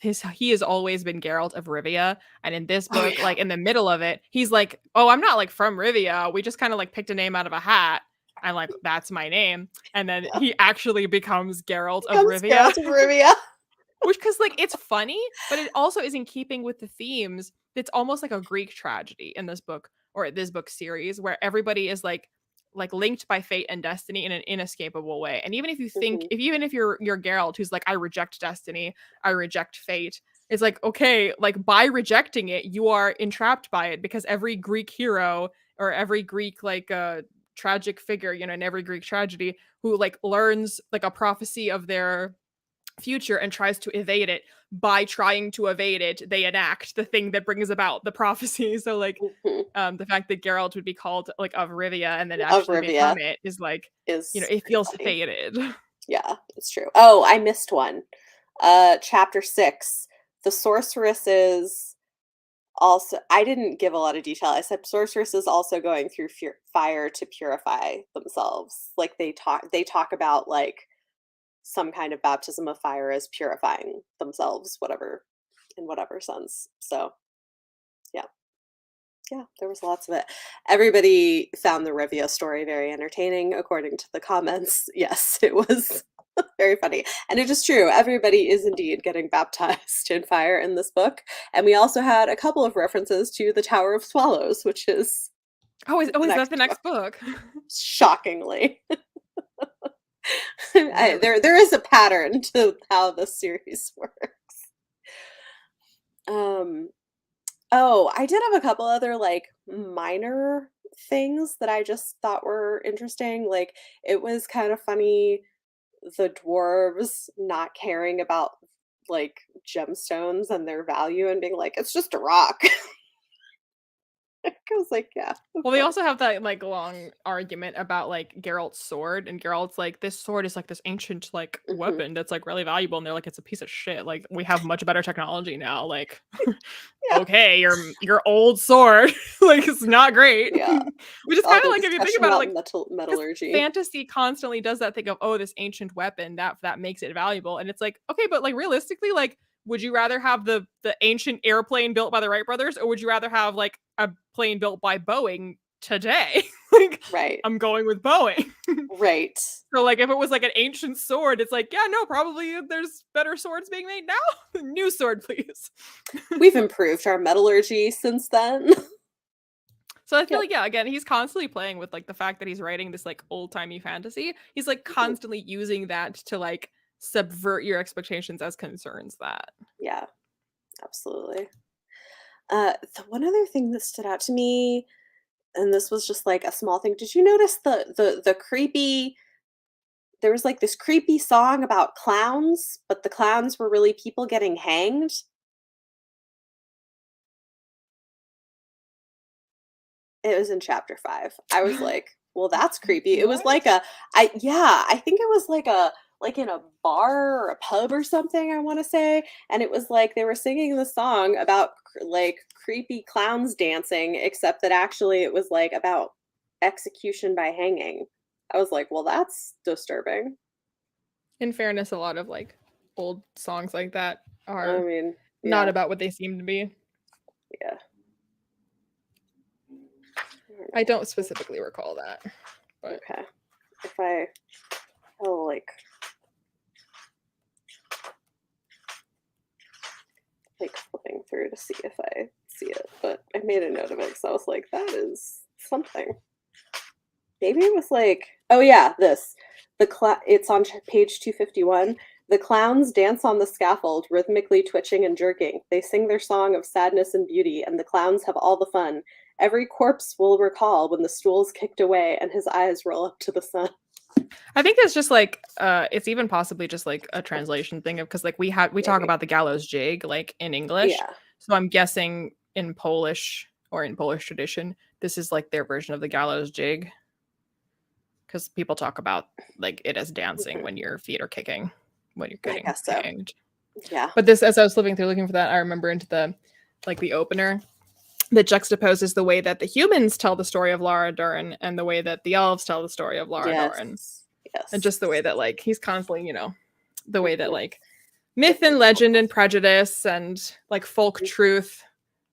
he has always been Geralt of Rivia, and in this oh book, yeah. like in the middle of it, he's like, "Oh, I'm not like from Rivia. We just kind of like picked a name out of a hat." I'm like, "That's my name," and then Yeah. he actually becomes Geralt of Becomes Rivia. Geralt of Rivia. Which, because like it's funny, but it also is in keeping with the themes. It's almost like a Greek tragedy in this book or this book series where everybody is like linked by fate and destiny in an inescapable way. And even if you think Mhm. if even if you're Geralt who's like, I reject destiny, I reject fate, it's like, okay, like by rejecting it, you are entrapped by it because every Greek hero or every Greek like tragic figure, you know, in every Greek tragedy who like learns like a prophecy of their future and tries to evade it, by trying to evade it they enact the thing that brings about the prophecy. So like Mhm. the fact that Geralt would be called like of Rivia and then Of actually become Rivia it is like, you know, is it pretty feels funny. fated. Yeah, it's true. Oh, I missed one. Chapter 6. The sorceresses also I didn't give a lot of detail. I said sorceresses also going through fire to purify themselves. Like they talk about like some kind of baptism of fire as purifying themselves, whatever in whatever sense. So, yeah. Yeah, there was lots of it. Everybody found the Revia story very entertaining, according to the comments. Yes, it was very funny. And it is true. Everybody is indeed getting baptized in fire in this book. And we also had a couple of references to the Tower of Swallows, which is the Is that the next book, next book? shockingly. Really? There is a pattern to how the series works. Um, Oh, I did have a couple other, like, minor things that I just thought were interesting, like, it was kind of funny, the dwarves not caring about, like, gemstones and their value and being like, "It's just a rock." I was like, "Yeah, of Well, they course." also have that like long argument about like Geralt's sword, and Geralt's like, this sword is like this ancient like Mhm. weapon that's like really valuable, and they're like, it's a piece of shit. Like we have much better technology now. Like, Yeah, okay, your old sword like it's not great. yeah. Which is All kind of the like if you think discussion about it, about like because metallurgy. fantasy constantly does that thing of, oh, this ancient weapon that makes it valuable, and it's like, okay, but like realistically, like would you rather have the ancient airplane built by the Wright brothers, or would you rather have like a plane built by Boeing today? Like Right, I'm going with Boeing. right. So like if it was like an ancient sword, it's like, yeah, no, probably there's better swords being made now. New sword, please. We've improved our metallurgy since then. So I feel Yep. like, yeah, again, he's constantly playing with like the fact that he's writing this like old-timey fantasy. He's like Mhm. constantly using that to like subvert your expectations as concerns that. Yeah, absolutely. The one other thing that stood out to me, and this was just like a small thing. Did you notice the creepy there was like this creepy song about clowns, but the clowns were really people getting hanged? It was in chapter 5. I was like, "Well, that's creepy." It was What? like a I yeah, I think it was like in a bar or a pub or something, I wanna say, and it was like they were singing the song about like creepy clowns dancing, except that actually it was like about execution by hanging. I was like, "Well, that's disturbing." In fairness, a lot of like old songs like that I are mean, not yeah, about what they seem to be. yeah. I Alright, don't specifically recall that, but okay. If I oh, like flipping through to see if I see it, but I made a note of it because I was like, that is something. Maybe it was like, oh yeah, this. It's on page 251. The clowns dance on the scaffold, rhythmically twitching and jerking. They sing their song of sadness and beauty, and the clowns have all the fun. Every corpse will recall when the stool's kicked away and his eyes roll up to the sun. I think it's just like it's even possibly just like a translation thing of because like we talk Maybe. about the gallows jig like in English. Yeah. So I'm guessing in Polish or in Polish tradition, this is like their version of the gallows jig because people talk about like it as dancing Mhm. when your feet are kicking, when you're I getting guess so. hanged. Yeah. But this, as I was flipping through looking for that, I remember into the like the opener that juxtaposes the way that the humans tell the story of Lara Dern and the way that the elves tell the story of Lara Dern. Yes. And Yes. just the way that like he's constantly, the way that Mhm. like myth and Different legend cultures. and prejudice and like folk Mhm. truth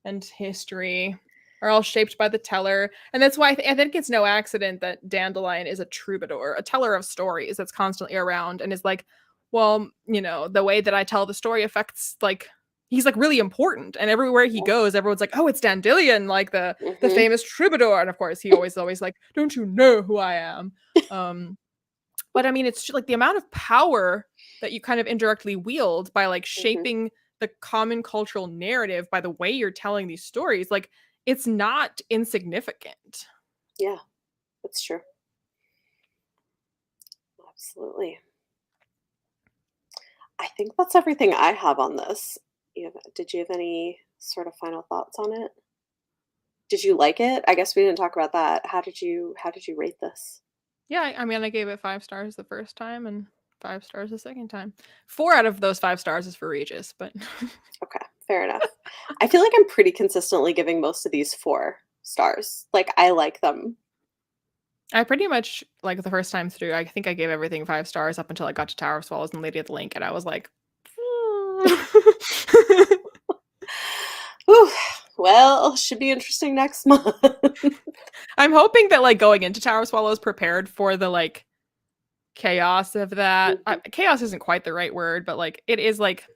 and history are all shaped by the teller. And that's why I think it's no accident that Dandelion is a troubadour, a teller of stories that's constantly around and is like, well, the way that I tell the story affects like he's like really important. And everywhere he goes, everyone's like, oh, it's Dandelion, like the Mhm. famous troubadour. And of course, he always like, don't you know who I am? Um, but I mean, it's like the amount of power that you kind of indirectly wield by like Mhm. shaping the common cultural narrative by the way you're telling these stories, like it's not insignificant. Yeah, that's true. Absolutely. I think that's everything I have on this. Did you have any sort of final thoughts on it? Did you like it? I guess we didn't talk about that. How did you rate this? Yeah, I mean, I gave it 5 stars the first time and 5 stars the second time. 4 out of those 5 stars is for Regis, but Okay, fair enough. I feel like I'm pretty consistently giving most of these 4 stars. Like I like them. I pretty much like the first time through. I think I gave everything 5 stars up until I got to Tower of Swallows and Lady of the Link, and I was like, Whew. Well, should be interesting next month. I'm hoping that like going into Tower of Swallows prepared for the like chaos of that. Mhm, Chaos isn't quite the right word, but like it is like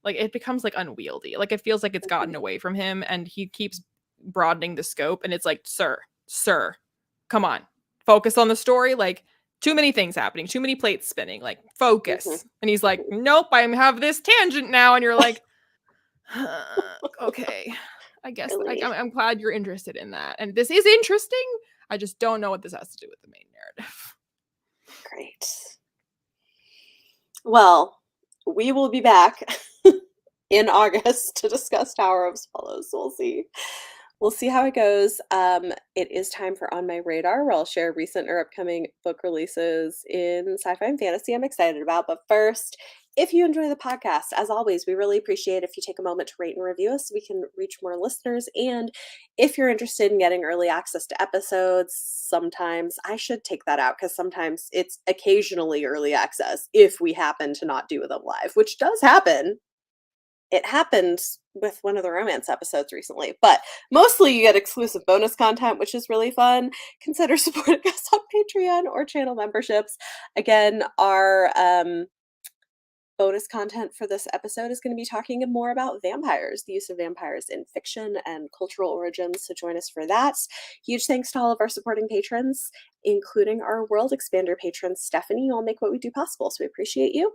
it becomes like unwieldy. Like it feels like it's mhm, gotten away from him, and he keeps broadening the scope. And it's like, sir, come on, focus on the story. Like too many things happening, too many plates spinning. Like mhm, focus. And he's like, mhm. nope, I have this tangent now, and you're like, okay. I guess Really I'm glad you're interested in that. And this is interesting. I just don't know what this has to do with the main narrative. great. Well, we will be back in August to discuss Tower of Swallows. We'll see. We'll see how it goes. It is time for On My Radar, where I'll share recent or upcoming book releases in sci-fi and fantasy I'm excited about. But first, if you enjoy the podcast, as always, we really appreciate if you take a moment to rate and review us so we can reach more listeners. And if you're interested in getting early access to episodes, sometimes I should take that out because sometimes it's occasionally early access if we happen to not do them live, which does happen. It happened with one of the romance episodes recently, but mostly you get exclusive bonus content, which is really fun. Consider supporting us on Patreon or channel memberships. Again, our bonus content for this episode is going to be talking more about vampires, the use of vampires in fiction and cultural origins. So join us for that. Huge thanks to all of our supporting patrons, including our World Expander patron, Stephanie. You all make what we do possible, so we appreciate you.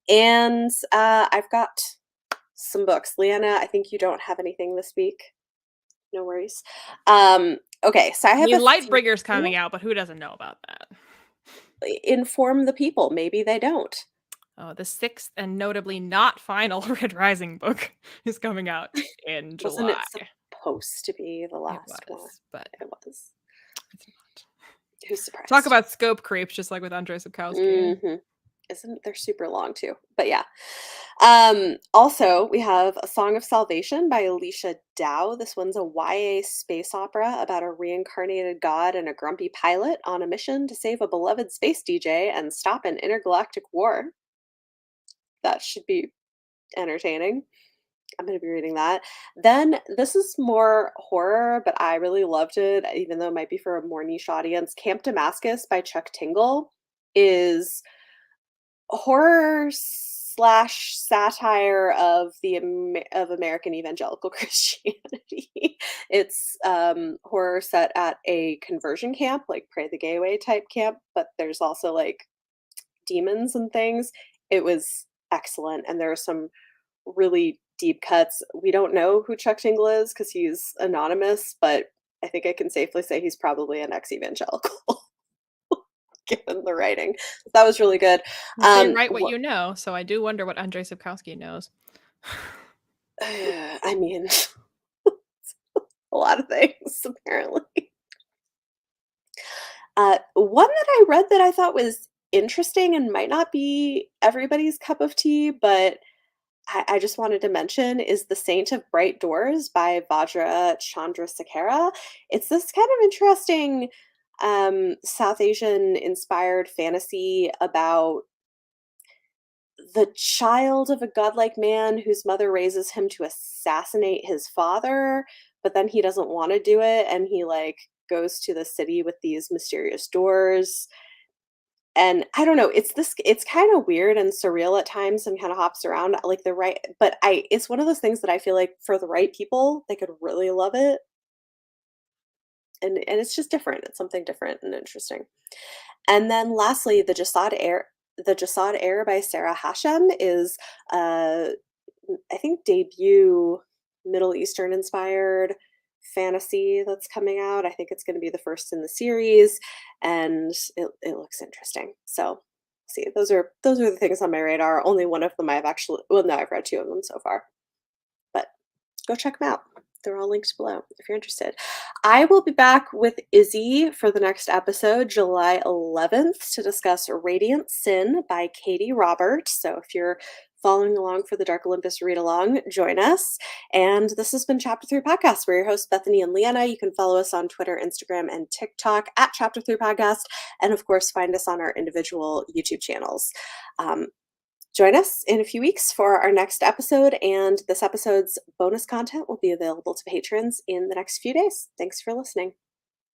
And I've got some books. Leanna, I think you don't have anything this week. No worries. Okay, so I have The a Lightbringer's coming out, but who doesn't know about that? Inform the people. Maybe they don't. Oh, the 6th and notably not final Red Rising book is coming out in Wasn't July. it supposed to be the last one? But it was. It's not. Who's surprised? Talk about scope creep, just like with Andrzej Sapkowski. Mm-hmm. They're super long too, but yeah. Also, we have A Song of Salvation by Alicia Dow. This one's a YA space opera about a reincarnated god and a grumpy pilot on a mission to save a beloved space DJ and stop an intergalactic war. That should be entertaining. I'm going to be reading that. Then this is more horror, but I really loved it, even though it might be for a more niche audience. Camp Damascus by Chuck Tingle is horror slash satire of of American evangelical Christianity. It's horror set at a conversion camp, like Pray the Gay Way type camp, but there's also like demons and things. It was excellent, and there are some really deep cuts. We don't know who Chuck Tingle is because he's anonymous, but I think I can safely say he's probably an ex-evangelical. Given the writing, that was really good. You write what you know, so I do wonder what Andrzej Sapkowski knows. I mean, a lot of things apparently. One that I read that I thought was interesting and might not be everybody's cup of tea, but I just wanted to mention is The Saint of Bright Doors by Vajra Chandrasekhara. It's this kind of interesting South Asian inspired fantasy about the child of a godlike man whose mother raises him to assassinate his father, but then he doesn't want to do it, and he like goes to the city with these mysterious doors. And I don't know, it's kind of weird and surreal at times and kind of hops around like the right, but it's one of those things that I feel like for the right people, they could really love it. And it's just different. It's something different and interesting. And then lastly, The Jasad Heir by Sarah Hashem is I think debut Middle Eastern inspired fantasy that's coming out. I think it's going to be the first in the series, and it looks interesting. So see, those are the things on my radar. Only one of them I've actually, well, no, I've read 2 of them so far, but go check them out. They're all linked below if you're interested. I will be back with Izzy for the next episode, July 11th, to discuss Radiant Sin by Katie Roberts. So if you're following along for the Dark Olympus read along, join us. And this has been Chapter 3 Podcast. We're your hosts, Bethany and Leanna. You can follow us on Twitter, Instagram, and TikTok at Chapter 3 Podcast. And of course, find us on our individual YouTube channels. Join us in a few weeks for our next episode, and this episode's bonus content will be available to patrons in the next few days. Thanks for listening.